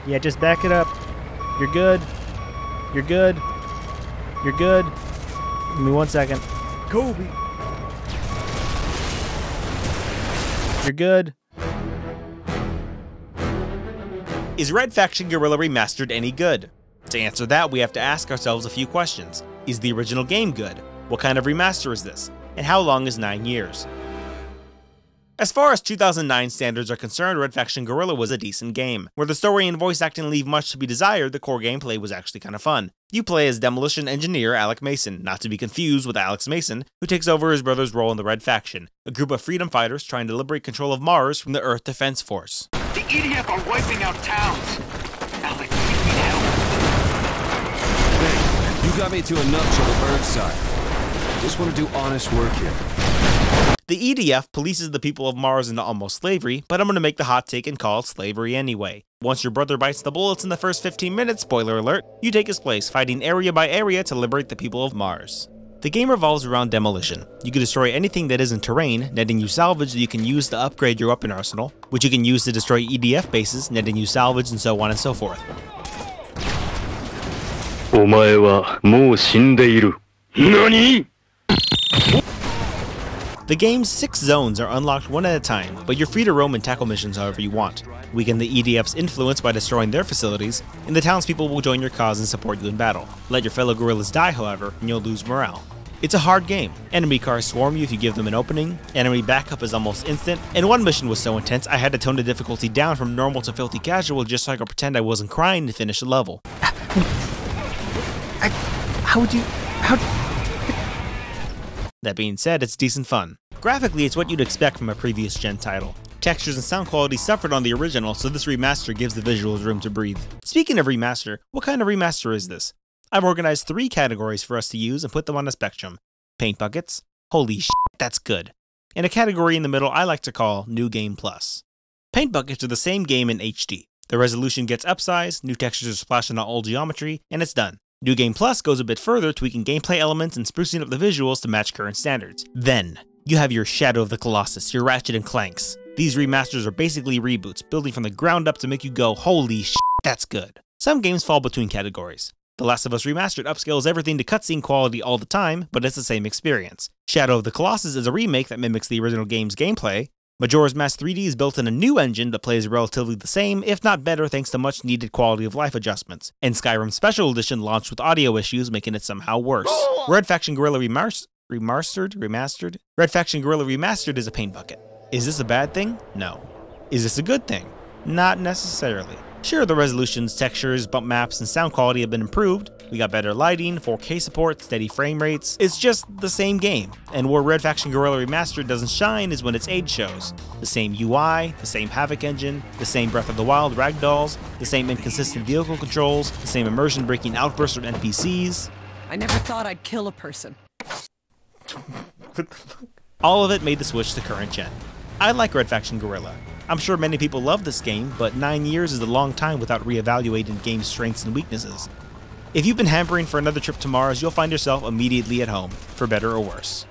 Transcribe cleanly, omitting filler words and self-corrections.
Yeah, just back it up. You're good. You're good. You're good. Give me 1 second. Kobe. You're good. Is Red Faction Guerrilla Remastered any good? To answer that, we have to ask ourselves a few questions. Is the original game good? What kind of remaster is this? And how long is 9 years? As far as 2009 standards are concerned, Red Faction Guerrilla was a decent game. Where the story and voice acting leave much to be desired, the core gameplay was actually kinda fun. You play as demolition engineer Alec Mason, not to be confused with Alex Mason, who takes over his brother's role in the Red Faction, a group of freedom fighters trying to liberate control of Mars from the Earth Defense Force. The EDF are wiping out towns. Alec, we need help. Hey, you got me to a nutshell of Earthside. Just want to do honest work here. The EDF polices the people of Mars into almost slavery, but I'm gonna make the hot take and call it slavery anyway. Once your brother bites the bullets in the first 15 minutes, spoiler alert, you take his place, fighting area by area to liberate the people of Mars. The game revolves around demolition. You can destroy anything that isn't terrain, netting you salvage that you can use to upgrade your weapon arsenal, which you can use to destroy EDF bases, netting you salvage, and so on and so forth. お前はもう死んでいる。何? The game's 6 zones are unlocked one at a time, but you're free to roam and tackle missions however you want. Weaken the EDF's influence by destroying their facilities, and the townspeople will join your cause and support you in battle. Let your fellow guerrillas die, however, and you'll lose morale. It's a hard game. Enemy cars swarm you if you give them an opening, enemy backup is almost instant, and one mission was so intense I had to tone the difficulty down from normal to filthy casual just so I could pretend I wasn't crying to finish the level. That being said, it's decent fun. Graphically, it's what you'd expect from a previous gen title. Textures and sound quality suffered on the original, so this remaster gives the visuals room to breathe. Speaking of remaster, what kind of remaster is this? I've organized 3 categories for us to use and put them on a spectrum. Paint buckets, holy shit, that's good, and a category in the middle I like to call New Game Plus. Paint buckets are the same game in HD. The resolution gets upsized, new textures are splashed on old geometry, and it's done. New Game Plus goes a bit further, tweaking gameplay elements and sprucing up the visuals to match current standards. Then, you have your Shadow of the Colossus, your Ratchet and Clanks. These remasters are basically reboots, building from the ground up to make you go, holy shit, that's good. Some games fall between categories. The Last of Us Remastered upscales everything to cutscene quality all the time, but it's the same experience. Shadow of the Colossus is a remake that mimics the original game's gameplay. Majora's Mask 3D is built in a new engine that plays relatively the same, if not better thanks to much needed quality of life adjustments, and Skyrim Special Edition launched with audio issues making it somehow worse. Red Faction Guerrilla Remastered? Red Faction Guerrilla Remastered is a paint bucket. Is this a bad thing? No. Is this a good thing? Not necessarily. Sure, the resolutions, textures, bump maps, and sound quality have been improved. We got better lighting, 4K support, steady frame rates. It's just the same game. And where Red Faction Guerrilla Remastered doesn't shine is when its age shows. The same UI, the same Havoc engine, the same Breath of the Wild ragdolls, the same inconsistent vehicle controls, the same immersion-breaking outbursts from NPCs. I never thought I'd kill a person. All of it made the switch to current gen. I like Red Faction Guerrilla. I'm sure many people love this game, but 9 years is a long time without re-evaluating the game's strengths and weaknesses. If you've been hampering for another trip to Mars, you'll find yourself immediately at home, for better or worse.